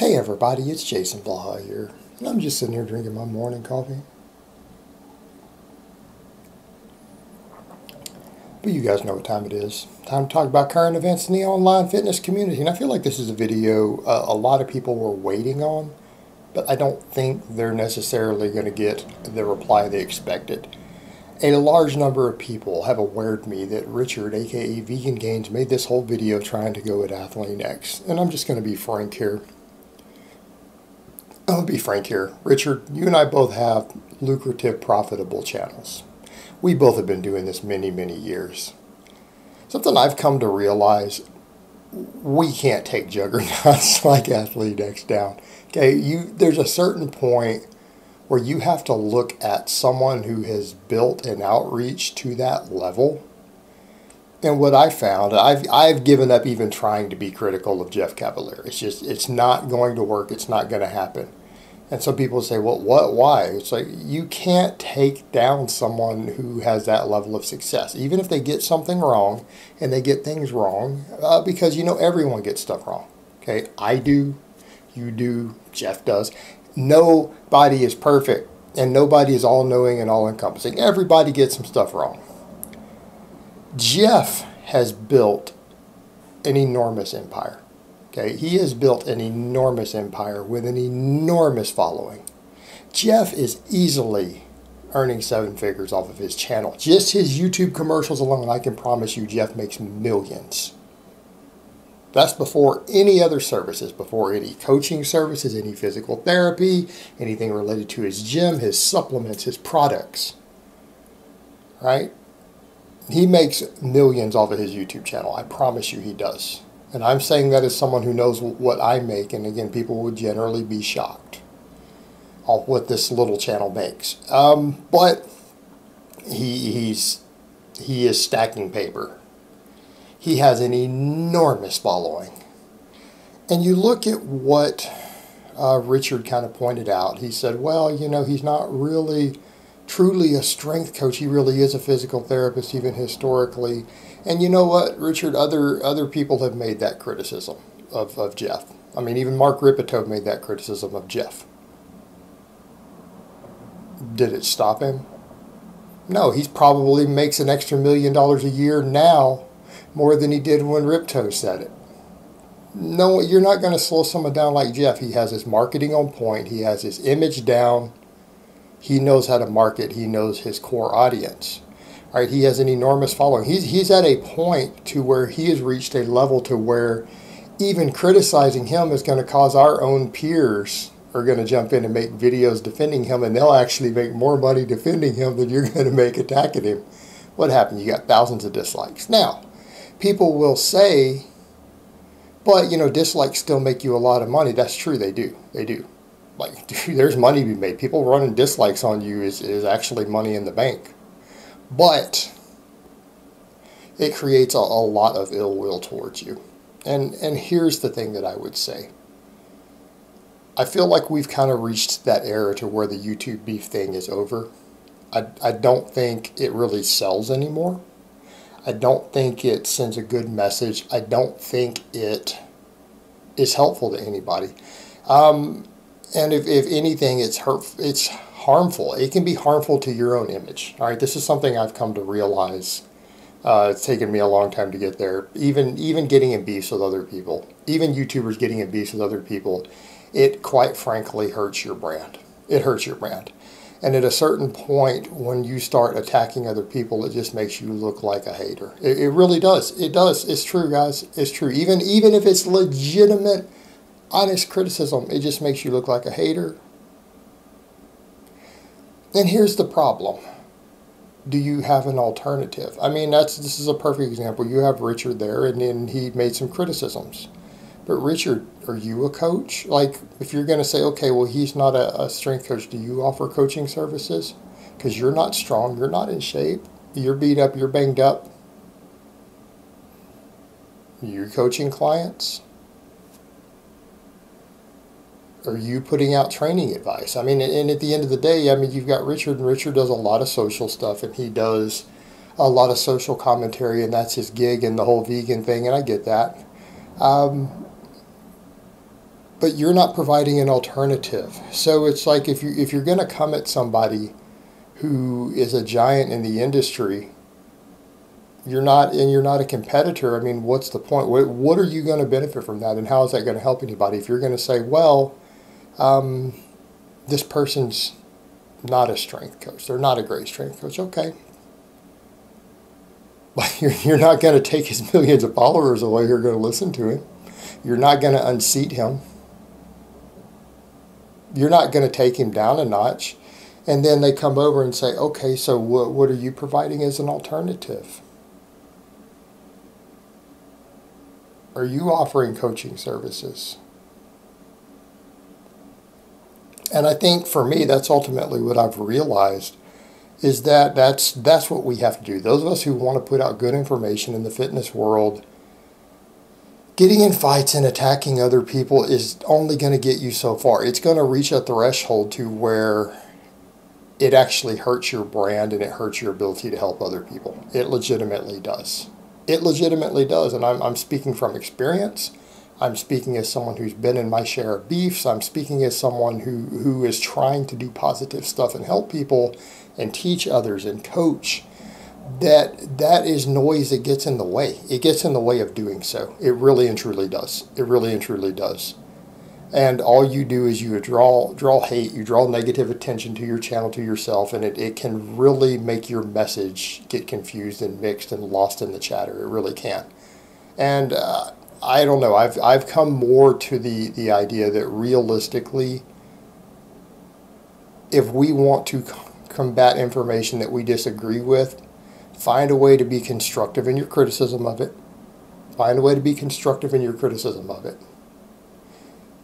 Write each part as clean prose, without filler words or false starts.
Hey everybody, it's Jason Blaha here, and I'm just sitting here drinking my morning coffee. But you guys know what time it is. Time to talk about current events in the online fitness community. And I feel like this is a video a lot of people were waiting on, but I don't think they're necessarily going to get the reply they expected. A large number of people have awared me that Richard, aka Vegan Gains, made this whole video trying to go at Athlean-X. And I'm just going to be frank here. I'll be frank here. Richard, you and I both have lucrative, profitable channels. We both have been doing this many, many years. Something I've come to realize, we can't take juggernauts like Athlean-X down. Okay, there's a certain point where you have to look at someone who has built an outreach to that level. And what I found, I've given up even trying to be critical of Jeff Cavalier. It's not going to work. It's not going to happen. And some people say, well, why? It's like, you can't take down someone who has that level of success, even if they get something wrong, and they get things wrong, because, everyone gets stuff wrong. Okay, I do, you do, Jeff does. Nobody is perfect, and nobody is all-knowing and all-encompassing. Everybody gets some stuff wrong. Jeff has built an enormous empire. Okay, he has built an enormous empire with an enormous following. Jeff is easily earning 7 figures off of his channel. Just his YouTube commercials alone, I can promise you Jeff makes millions. That's before any other services, before any coaching services, any physical therapy, anything related to his gym, his supplements, his products. Right? He makes millions off of his YouTube channel. I promise you he does. And I'm saying that as someone who knows what I make, and again, people would generally be shocked of what this little channel makes. But he is stacking paper. He has an enormous following. And you look at what Richard kind of pointed out. He said, well, he's not really truly a strength coach. He really is a physical therapist, even historically. And you know what, Richard, other people have made that criticism of Jeff. I mean, even Mark Ripito made that criticism of Jeff. Did it stop him? No, he probably makes an extra $1 million a year now, more than he did when Ripto said it. No, you're not going to slow someone down like Jeff. He has his marketing on point. He has his image down. He knows how to market. He knows his core audience. All right, he has an enormous following. He's at a point to where he has reached a level to where even criticizing him is going to cause our own peers are going to jump in and make videos defending him, and they'll actually make more money defending him than you're going to make attacking him. What happened? You got thousands of dislikes. Now, people will say, but, dislikes still make you a lot of money. That's true, they do. They do. Like, dude, there's money to be made. People running dislikes on you is actually money in the bank. But it creates a lot of ill will towards you. And here's the thing that I would say. I feel like we've kind of reached that era to where the YouTube beef thing is over. I don't think it really sells anymore. I don't think it sends a good message. I don't think it is helpful to anybody. And if anything, it's harmful. It can be harmful to your own image. All right, this is something I've come to realize. It's taken me a long time to get there. Even getting in beefs with other people, even YouTubers getting in beefs with other people, it quite frankly hurts your brand. It hurts your brand. And at a certain point, when you start attacking other people, it just makes you look like a hater. It really does. It does. It's true, guys. It's true. Even if it's legitimate, honest criticism, it just makes you look like a hater. And here's the problem. Do you have an alternative? I mean, this is a perfect example. You have Richard there, and then he made some criticisms. But Richard, are you a coach? Like, if you're going to say, okay, well, he's not a strength coach, do you offer coaching services? Because you're not strong, you're not in shape, you're beat up, you're banged up. You're coaching clients? Are you putting out training advice? I mean, and at the end of the day, I mean, you've got Richard, and Richard does a lot of social stuff, and he does a lot of social commentary, and that's his gig and the whole vegan thing, and I get that. but you're not providing an alternative. So it's like if you're going to come at somebody who is a giant in the industry, you're not a competitor. I mean, what's the point? What are you going to benefit from that, and how is that going to help anybody? If you're going to say, well, this person's not a strength coach, they're not a great strength coach, okay. But you're not going to take his millions of followers away who are going to listen to him. You're not going to unseat him. You're not going to take him down a notch. And then they come over and say, okay, so what are you providing as an alternative? Are you offering coaching services? And I think for me, that's ultimately what I've realized, is that that's what we have to do. Those of us who want to put out good information in the fitness world, getting in fights and attacking other people is only going to get you so far. It's going to reach a threshold to where it actually hurts your brand and it hurts your ability to help other people. It legitimately does. It legitimately does. And I'm speaking from experience. I'm speaking as someone who's been in my share of beefs. I'm speaking as someone who is trying to do positive stuff and help people and teach others and coach. That is noise that gets in the way. It gets in the way of doing so. It really and truly does. It really and truly does. And all you do is you draw hate, you draw negative attention to your channel, to yourself, and it can really make your message get confused and mixed and lost in the chatter. It really can. And I don't know. I've come more to the idea that realistically, if we want to combat information that we disagree with, find a way to be constructive in your criticism of it. Find a way to be constructive in your criticism of it.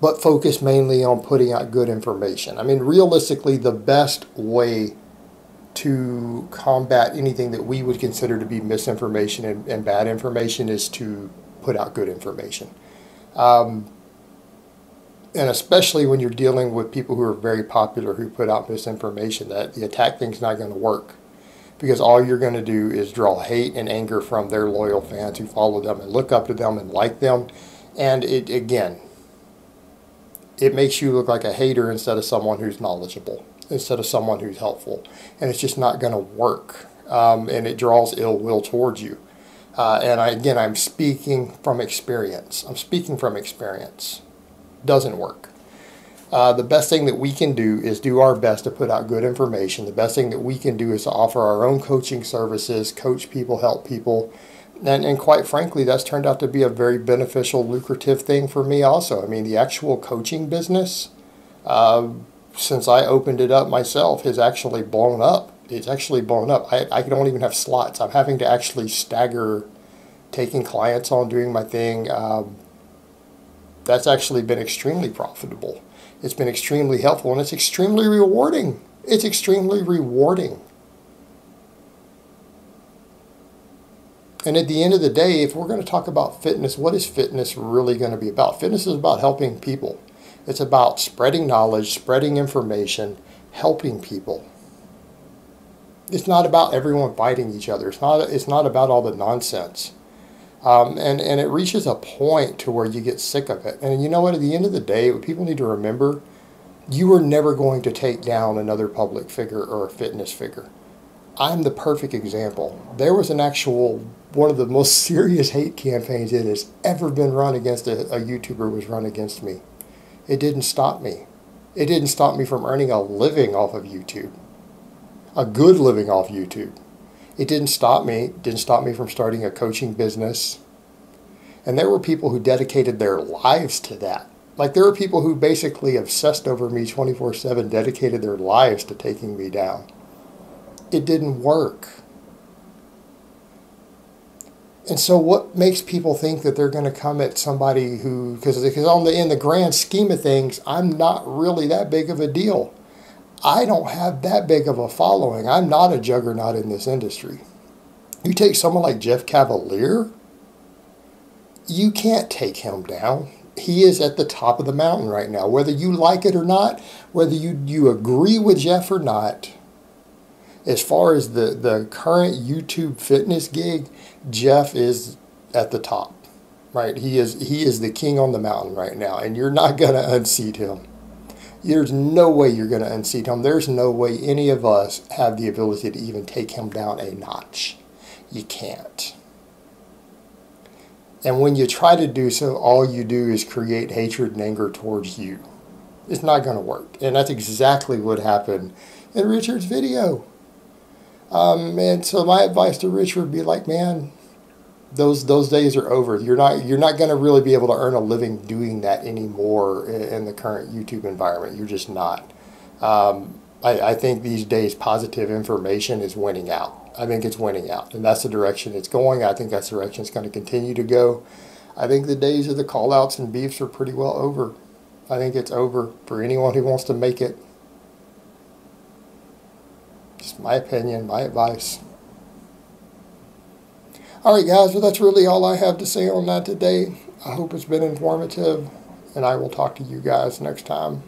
But focus mainly on putting out good information. I mean, realistically, the best way to combat anything that we would consider to be misinformation and bad information is to put out good information. And especially when you're dealing with people who are very popular who put out misinformation, that the attack thing's not going to work. Because all you're going to do is draw hate and anger from their loyal fans who follow them and look up to them and like them. And it makes you look like a hater instead of someone who's knowledgeable, instead of someone who's helpful. And it's just not going to work. And it draws ill will towards you. And I'm speaking from experience. Doesn't work. The best thing that we can do is do our best to put out good information. The best thing that we can do is to offer our own coaching services, coach people, help people. And quite frankly, that's turned out to be a very beneficial, lucrative thing for me also. I mean, the actual coaching business, since I opened it up myself, has actually blown up. It's actually blown up. I don't even have slots. I'm having to actually stagger taking clients on, doing my thing. That's actually been extremely profitable. It's been extremely helpful, and it's extremely rewarding. It's extremely rewarding. And at the end of the day, if we're going to talk about fitness, what is fitness really going to be about? Fitness is about helping people. It's about spreading knowledge, spreading information, helping people. It's not about everyone fighting each other. It's not about all the nonsense. And it reaches a point to where you get sick of it. And you know what? At the end of the day, what people need to remember, you are never going to take down another public figure or a fitness figure. I'm the perfect example. There was one of the most serious hate campaigns that has ever been run against a YouTuber was run against me. It didn't stop me. It didn't stop me from earning a living off of YouTube. A good living off YouTube. It didn't stop me. It didn't stop me from starting a coaching business. And there were people who dedicated their lives to that. Like, there were people who basically obsessed over me 24/7, dedicated their lives to taking me down. It didn't work. And so what makes people think that they're going to come at somebody who, because in the grand scheme of things, I'm not really that big of a deal. I don't have that big of a following. I'm not a juggernaut in this industry. You take someone like Jeff Cavalier, you can't take him down. He is at the top of the mountain right now. Whether you like it or not, whether you agree with Jeff or not, as far as the current YouTube fitness gig, Jeff is at the top. right? He is the king on the mountain right now, and you're not going to unseat him. There's no way you're going to unseat him. There's no way any of us have the ability to even take him down a notch. You can't. And when you try to do so, all you do is create hatred and anger towards you. It's not going to work. And that's exactly what happened in Richard's video. And so my advice to Richard would be like, man, those days are over. You're not going to really be able to earn a living doing that anymore in the current YouTube environment. You're just not. I think these days positive information is winning out. I think it's winning out, and that's the direction it's going. I think that's the direction it's going to continue to go. I think the days of the call-outs and beefs are pretty well over. I think it's over for anyone who wants to make it. Just my opinion, my advice. All right, guys, well, that's really all I have to say on that today. I hope it's been informative, and I will talk to you guys next time.